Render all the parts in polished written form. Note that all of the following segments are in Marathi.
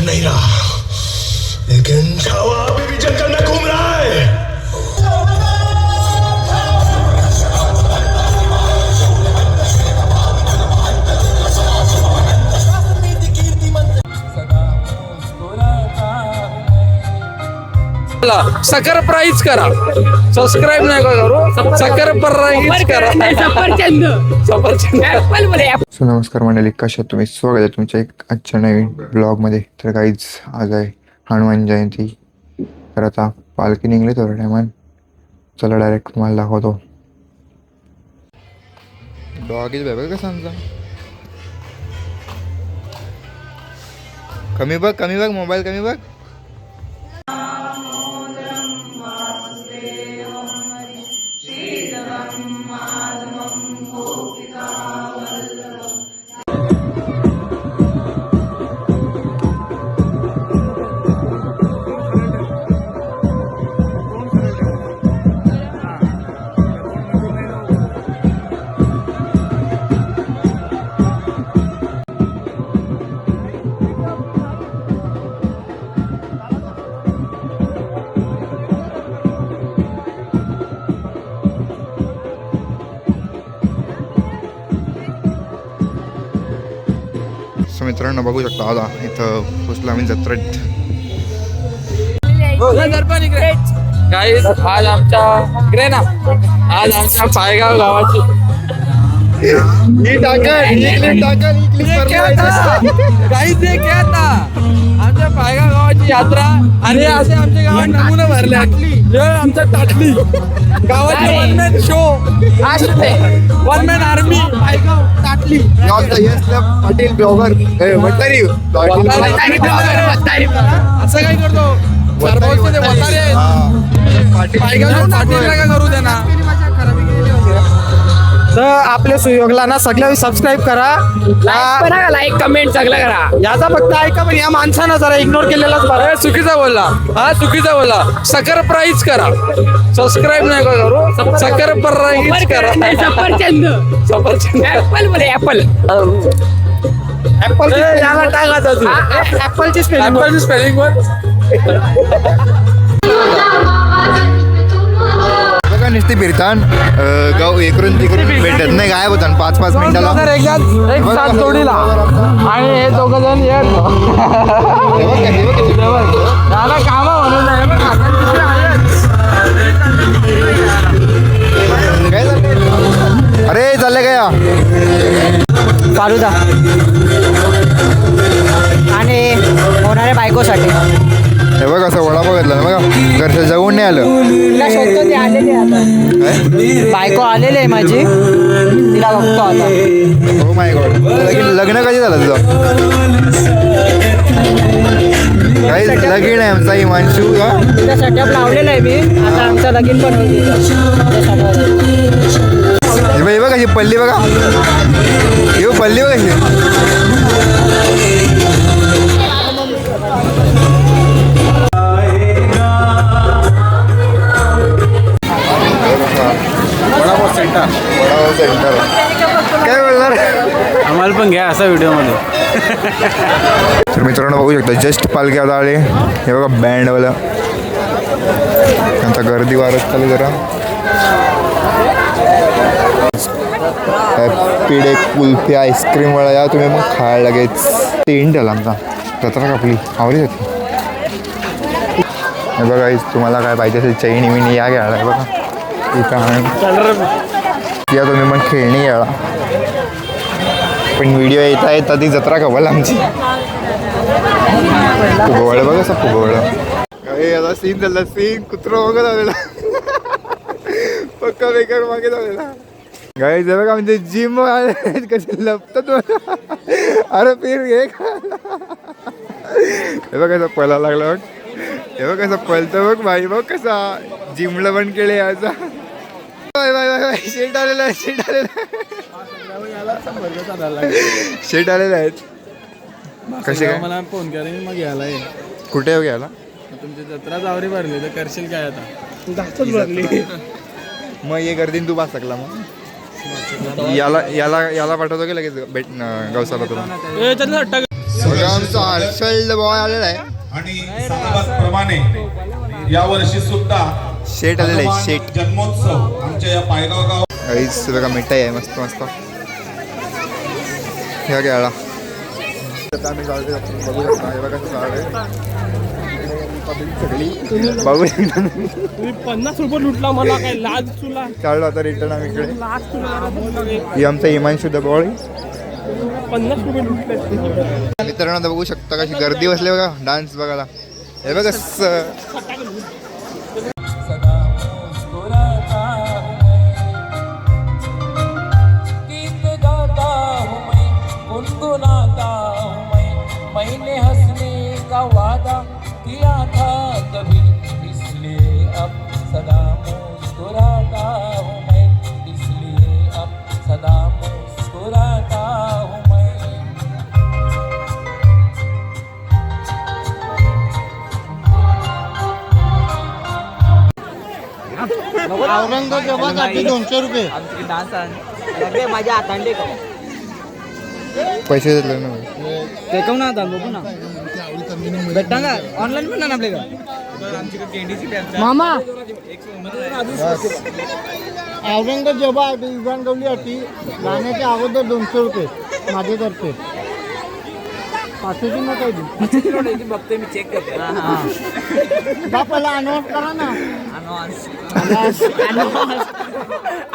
नहीं रहा, लेकिन छावा अभी भी जंगल में घूम रहा है। सरप्राईज करा, सबस्क्राईब नाही करू, सरप्राईज करा, सफरचंद. सो नमस्कार मंडळी, कशा तुम्ही? स्वागत आहे तुमच्या एक आजच्या नवीन ब्लॉगमध्ये. तर काहीच आज आहे हनुमान जयंती. तर आता पालखी निघली थोड्या टायमान, चला डायरेक्ट तुम्हाला दाखवतो. डॉगीज बघ कसं आमचा, कमी बघ मोबाईल कमी बघ. मित्रांनो बघू शकता, आता इथं पोचलो आम्ही जत्रेत. गाईज आज आमच्या इकडे ना, आज आमच्या पायगाव गावाची आमच्या पायगाव गावाची यात्रा. आणि असे आमच्या गावात नमुने भरले. आमच्या टाटली गावाचे one man show, one man army Paygaon Tatli. Patil blogger असं काय करतो करू दे ना. तर आपल्या सुयोगला ना सगळं सबस्क्राईब करा, लाईक कमेंट सगळं करा. याचा फक्त ऐका, पण या माणसानं जरा इग्नोर केलेलाच बरं. चुकीचा बोलला, हा चुकीचा बोलला. सरप्राईज करा, सबस्क्राईब नाही करू, सरप्राईज करा. सफरचंद सफरचंद ऍपल बोले ऍपल. ऍपलची स्पेलिंग बघा नुसती फिरतान गाव एकरून तिकडून भेटत नाही, गायब होता 5-5 मिनिटाला. एक साथ जोडीला आणि हे दोघ जण येत कामा म्हणून अरे चालले गया फालुदा आणि होणाऱ्या बायकोसाठी. हे बघ असं वडापाव घेतला ना, बघा घरच्या जवळ नाही आलं. तिला शोधतो, ते आलेले आता. बायको आलेली आहे माझी, तिला बघतो आता. हो माय गॉड, लग्न कधी झालं तुझं? काही लगीन आहे आमचा हिमांशू का? तिला सेटअप लावलेला आहे मी, आता आमचं लगीन पण होईल. हे बघ कशी पल्ली, बघा हे पल्ली बघ कशी. काय बोलणार, आम्हाला पण घ्या असा व्हिडिओ मध्ये. तर मित्रांनो बघू शकता, जस्ट पालखी आता आली. हे बघा बँडवाला, त्यांचा गर्दी वारत चालू. जरा पिढे कुल्फी आईस्क्रीमवाला या तुम्ही मग खायला लगेच. टेंट आला आमचा, जत्रा कापली आवडीच होती. हे बघा तुम्हाला काय पाहिजे असेल चैनी विणी या घ्यायला. आहे बघा इथं या तुम्ही मग खेळणी घ्यायला. पण व्हिडिओ येता येता ती जत्रा कवल आमची. फुगवळ बघ असं फुगवळ. आता सीन झाला, सीन कुत्रा मागे लावलेला, पक्का बेकार मागे लावलेला. गाई जर का म्हणजे जिम कसे लपतात. अरे फिर घे. हे बघ कसं पळा लागला, बघ हे बघ कसं पळतं बघ बाई, बघ कसा जिमला पण केले याचा. शेट आलेला आहे, शेट आलेला आहेत. कसे काय मला फोन करा, मग घ्यायला ये. कुठे येऊ घ्यायला? तुमची जत्रा जावरी भरली तर करशील काय आता? भरली. मग ये गर्दीन तू बास लागला. मग याला पाठवतो की लगेच भेट गवसाला तुला. बघा आमचा हर्षल बॉय आलेला आहे. आणि प्रमाणे यावर्षी सुद्धा शेट आलेला आहे शेट. जन्मोत्सव आमच्या या पायगाव गाव काहीच बघा मिठाई आहे मस्त मस्त. ह्या घ्यायला आता आम्ही जाऊ बघू शकता. हे बघा झाड आहे सगळी बघू शकता. तुम्ही 50 रुपये लुटला मला काय लाज तुला. चाललो आता रिटर्न आम्ही इकडे. लाज तुला ही आमचा हिमांशु दबोळी. 50 रुपये लुटले. मित्रांनो आता बघू शकता कशी गर्दी बसली बघा डान्स बघायला. हे बघा मैंने हंसने का वादा किया था कभी, इसलिए अब सदा मुस्कुराता हूँ मैं, इसलिए अब सदा मुस्कुराता हूँ मैं. औरंगाबाद 200 रुपये डान्स माझ्या हातांडे का पैसे दिले ना टेकव ना आता बघू ना भेटता का ऑनलाईन पण ना आपल्या मामा औरंगाबाद इव्हान गवलीसाठी गाण्याच्या अगोदर 200 रुपये माझ्यातर्फे. पाचशेची नोट आहे ती. बघते मी चेक करते. बापाला अनाउन्स करा ना.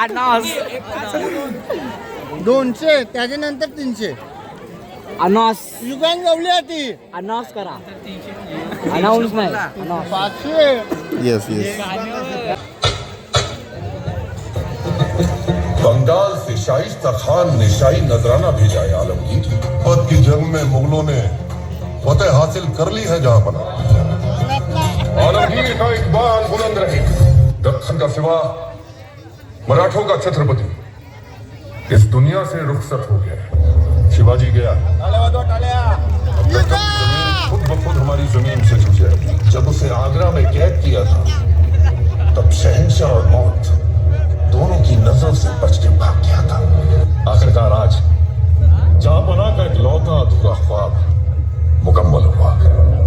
अनाउन्स 200 त्याच्यानंतर 300. अनाउन्स युगान गवलीसाठी अनाउन्स करा. अनाउन्स नाही 500. Yes yes. बंगाल से शाइस्ता खान ने शाही नजराना भेजा है आलमगीर. पद की जंग में मुगलों ने फतेह हासिल कर ली है जहां बना. आलमगीर का इकबाल बुलंद रहे. दक्खन का सिवा मराठों का छत्रपति इस दुनिया से रुखसत हो गया. शिवाजी गया, खुद ब खुद हमारी जमीन से छूटे. जब उसे आगरा में कैद किया था तब शहंशाह और मौत दोनों की नजर से बच के भाग गया था. आखिरकार आज जहां बना का इकलौता अधूरा ख्वाब मुकम्मल हुआ.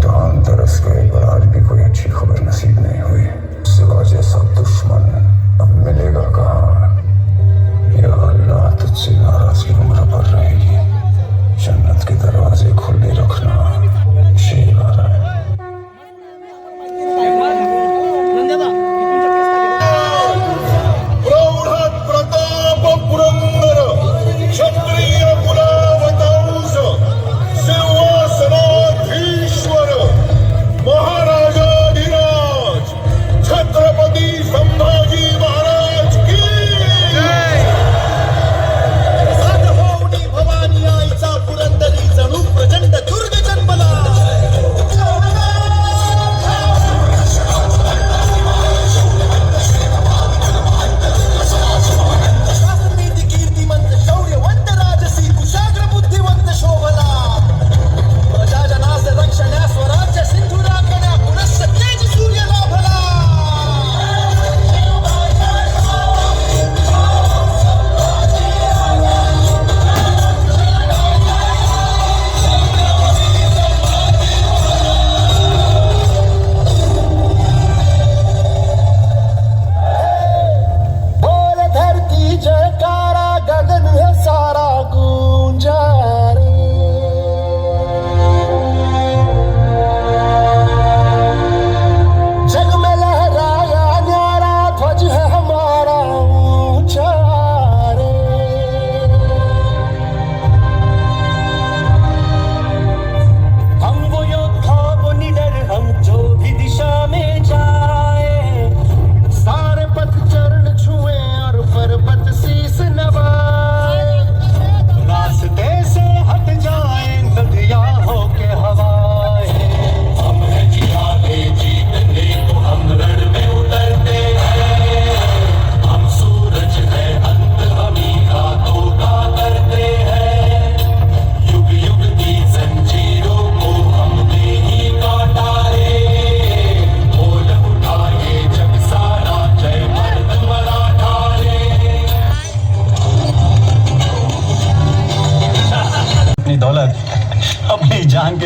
चांद तरस गए पर आज भी कोई अच्छी खबर नसीब नहीं हुई. सिवा जैसा दुश्मन अब मिलेगा कहाँ. या अल्लाह तुझसे नाराजगी उम्र भर रहेगी. जन्नत के दरवाजे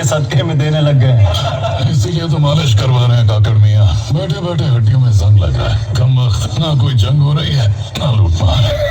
के सदके में देने लग गए। इसीलिए तो मालिश करवा रहे हैं काकड़ मियाँ। बैठे बैठे हड्डियों में जंग लग रहा है। कम वक्त ना कोई जंग हो रही है ना लूटमार।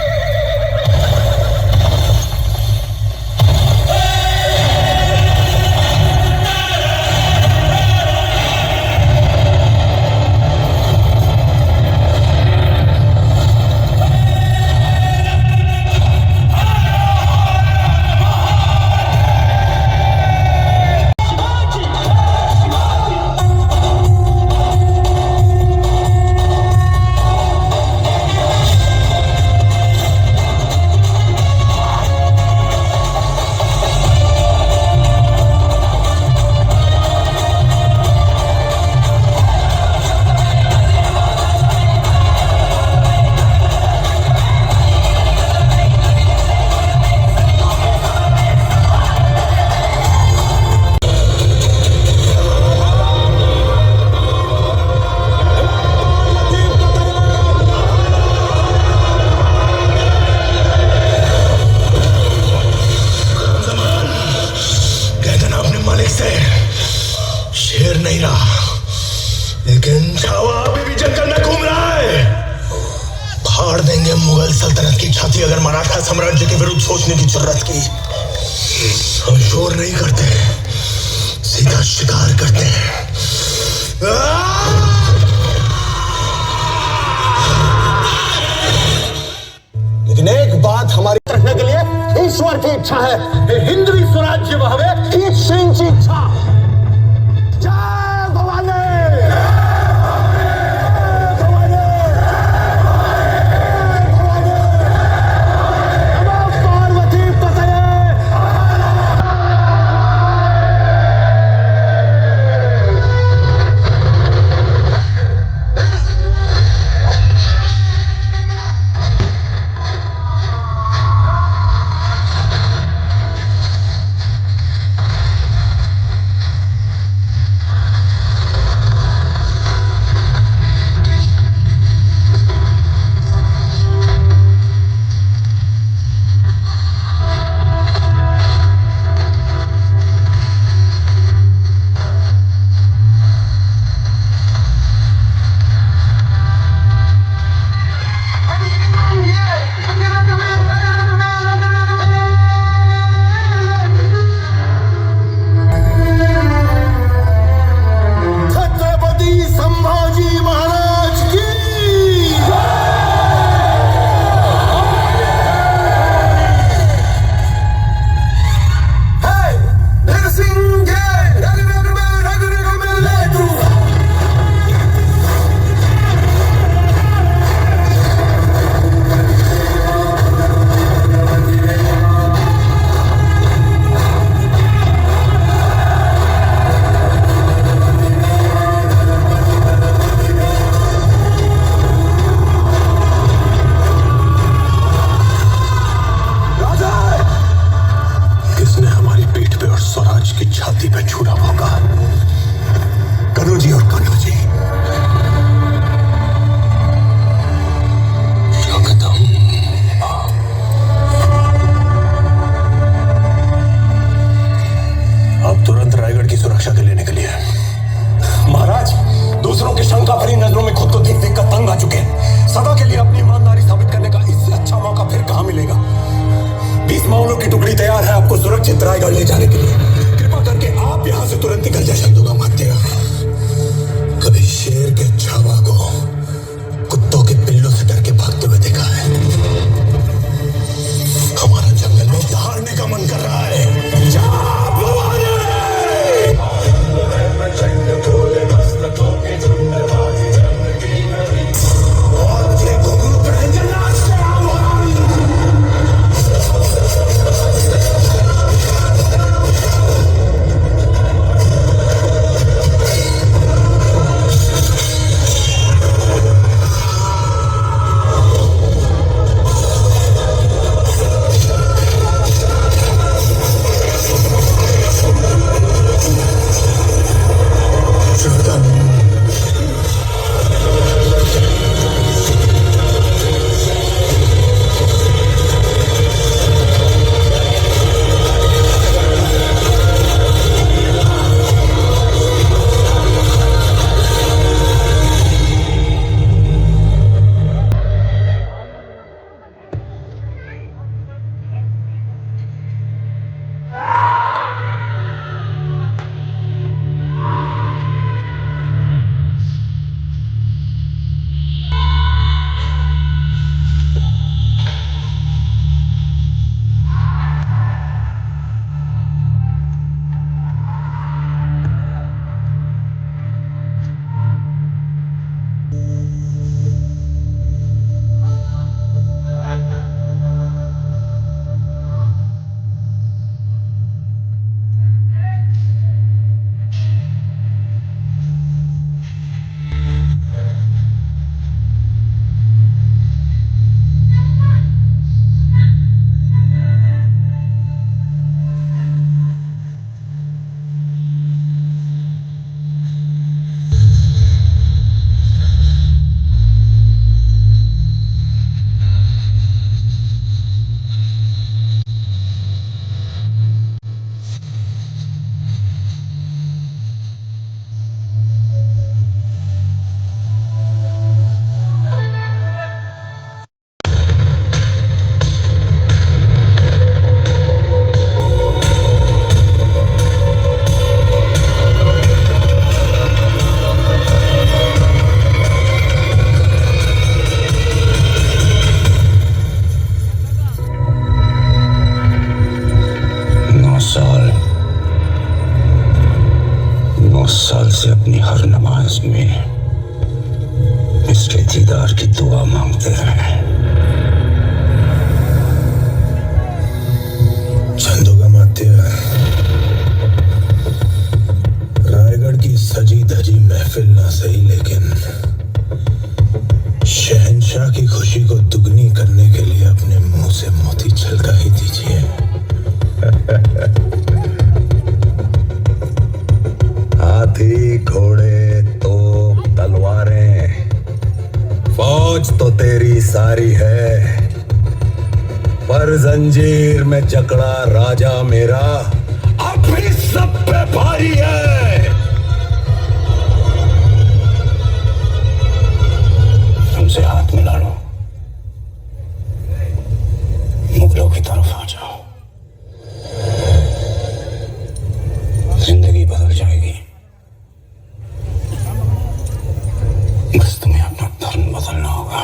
शेर नहीं रहा, लेकिन छावा अभी भी जंगल में घूम रहा है। फाड़ देंगे मुगल सल्तनत की छाती अगर मराठा साम्राज्य के विरुद्ध सोचने की जरूरत की। हम शोर नहीं करते, सीधा शिकार करते हैं। लेकिन एक बात हमारी रखने के लिए ईश्वर की इच्छा है। हिंदवी स्वराज्य भावे की सिंची इच्छा। जय भवानी। पार्वती पते। छाती पे छुरा होगा कन्हूजी और कन्हूजी। अब तुरंत रायगढ़ की सुरक्षा के लिए निकलिए। महाराज, दूसरों की शंका भरी नजरों में खुद को देख देख कर तंग आ चुके हैं। सदा के लिए अपनी ईमानदारी साबित करने का इससे अच्छा मौका फिर कहां मिलेगा। 20 माओवादियों की टुकड़ी तैयार है आपको सुरक्षित रायगढ़ ले जाने के लिए। करके आप यहां से तुरंत निकल जाए। शब्दों का मत दिया। कभी शेर के छावा को कुत्तों के पिल्लों से डर के भागते हुए देखा है। हमारा जंगल में दहाड़ने का मन कर रहा है। 9 साल से अपनी हर नमाज में इसके दीदार की दुआ मांगते हैं। चंदोगामात्य, रायगढ़ की सजी धजी महफिल ना सही, लेकिन शहंशाह की खुशी को दुगनी करने के लिए अपने मुंह से मोती छलका ही दीजिए। हाथी, घोड़े, तोप, तलवारें, फौज तो तेरी सारी है, पर जंजीर में जकड़ा राजा मेरा अब भी सब पे भारी है। तुमसे हाथ मिला लो, मुगलों की तरफ आ जाओ, जिंदगी बदल जाएगी। बस तुम्हें अपना धर्म बदलना होगा।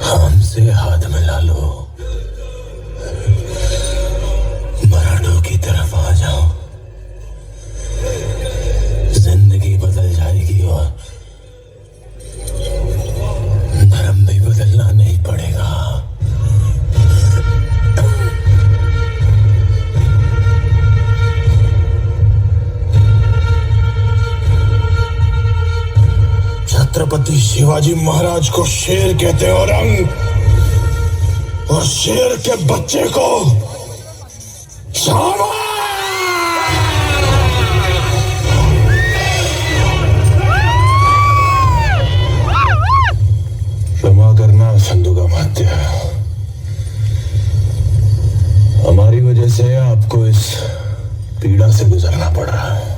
हमसे हाथ मिला लो, मराठों की तरफ आ जाओ, जिंदगी बदल जाएगी और धर्म भी बदलना नहीं पड़ेगा। छत्रपति शिवाजी महाराज को शेर कहते हैं औरंग, और शेर के बच्चे को शाबाश। क्षमा करना चंदोगामात्य, हमारी वजह से आपको इस पीड़ा से गुजरना पड़ रहा है।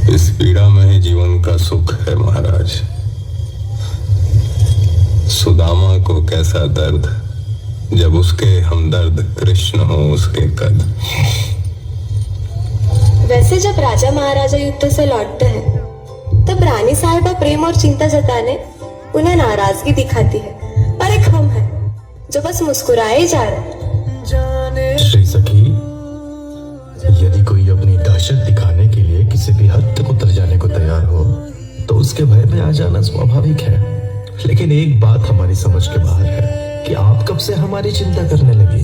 इस पीड़ा में ही जीवन का सुख है महाराज। सुदामा को कैसा दर्द जब उसके हमदर्द कृष्ण हो उसके कद। वैसे जब राजा महाराजा युद्ध से लौटते हैं तब रानी साहिबा प्रेम और चिंता जताने उन्हें नाराजगी दिखाती है, और एक हम है जो बस मुस्कुराए जा रहे। श्री सखी, यदि कोई अपनी दहशत दिखाने के लिए किसी भी हद तक उतर जाने को तैयार हो तो उसके भय में आ जाना स्वाभाविक है, लेकिन एक बात हमारी समझ के बाहर है कि आप कब से हमारी चिंता करने लगी।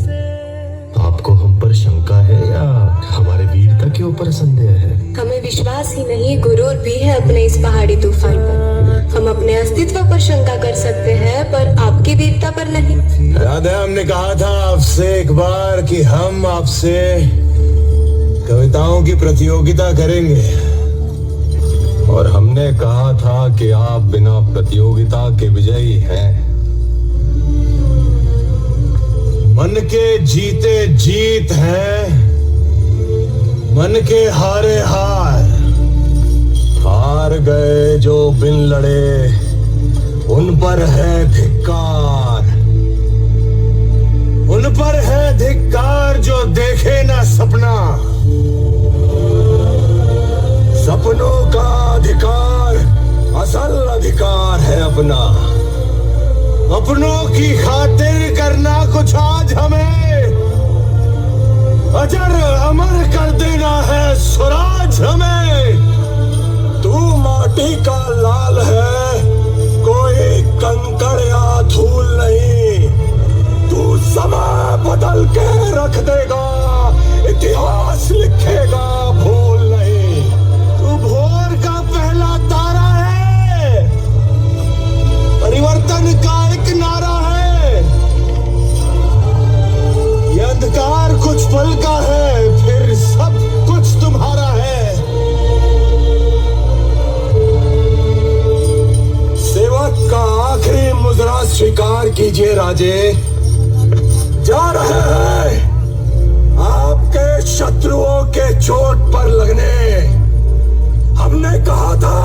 आपको हम पर शंका है या हमारे वीरता के ऊपर संदेह है? हमें विश्वास ही नहीं, गुरूर भी है अपने इस पहाड़ी तूफान पर। हम अपने अस्तित्व पर शंका कर सकते हैं, पर आपकी वीरता पर नहीं। याद है हमने कहा था आपसे एक बार कि हम आपसे कविताओं की प्रतियोगिता करेंगे, और हमने कहा था कि आप बिना प्रतियोगिता के विजयी हैं। मन के जीते जीत है, मन के हारे हार। हार गए जो बिन लड़े उन पर है धिक्कार, उन पर है धिक्कार जो देखे ना सपना। सपनों का अधिकार असल अधिकार है अपना। अपनों की खातिर करना कुछ आज हमें, अजर अमर कर देना है स्वराज हमें। तू माटी का लाल है, कोई कंकड़ या धूल नहीं। तू समय बदल के रख देगा, इतिहास लिखेगा भूल नहीं। तू भोर का पहला तारा है, परिवर्तन का एक नारा है। ये अंधकार कुछ पल का है, फिर सब कुछ तुम्हारा है। सेवक का आखिरी मुद्रा स्वीकार कीजिए राजे। जा रहे हैं आपके शत्रुओं के चोट पर लगने। हमने कहा था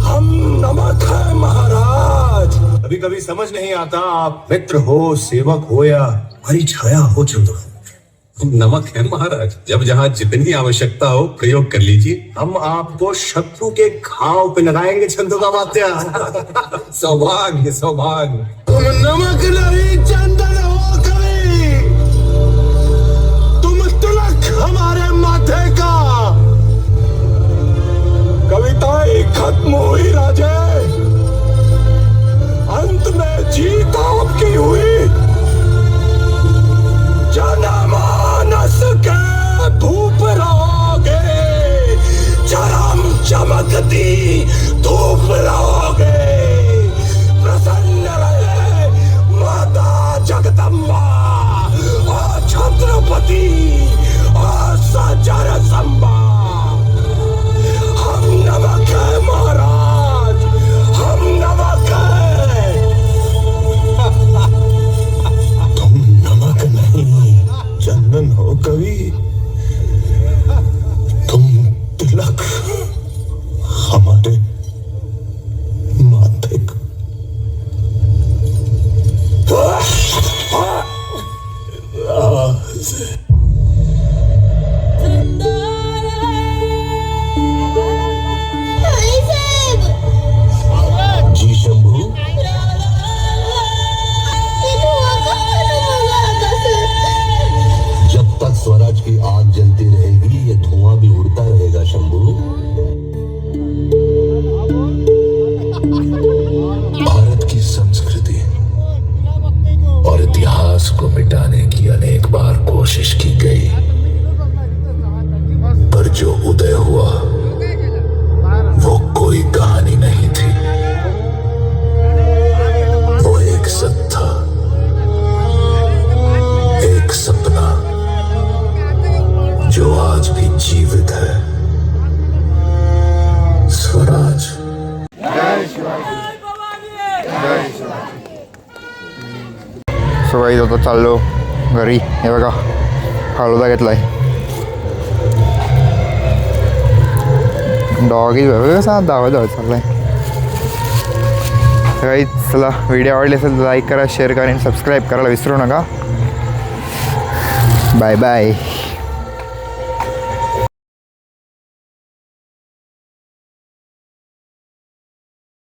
हम नमक है महाराज। कभी कभी समझ नहीं आता आप मित्र हो, सेवक हो या हमारी छाया हो चंदो। नमक है महाराज, जब जहाँ जितनी आवश्यकता हो प्रयोग कर लीजिए। हम आपको शत्रु के घाव पे लगाएंगे छंदों का वात्या। सौभाग्य सौभाग्य। तुम नमक नहीं चंदन हो कवि, तुम तिलक हमारे माथे का। कविताएं खत्म हुई राजे, अंत में जीत आपकी हुई। जनमानस के धूप रहोगे, चरम चमकती धूप रहोगे। प्रसन्न रहे माता जगदम्बा और छत्रपति और सजर संबा। हम नमक है महाराज, हम नमक है। तुम नमक नहीं चंदन हो कवि, तुम तिलक हमारे माथे का। जी शंभू, जब तक स्वराज की आग जलती रहेगी ये धुआं भी उड़ता रहेगा शंभू। भारत की संस्कृति और इतिहास को मिटाने की अनेक बार कोशिश की गई, पर जो उदय हुआ वो कोई कहानी नहीं थी, वो एक सत्य था, एक सपना जो आज भी जीवित है। स्वराज। सो गाईज आता चाललो घरी. हे बघा फालुदा घेतलाय. डॉगी कसा धावत धावत चाललाय. गाईज चला, व्हिडिओ आवडले असेल तर लाईक करा, शेअर करा आणि सबस्क्राईब करायला विसरू नका. Bye bye.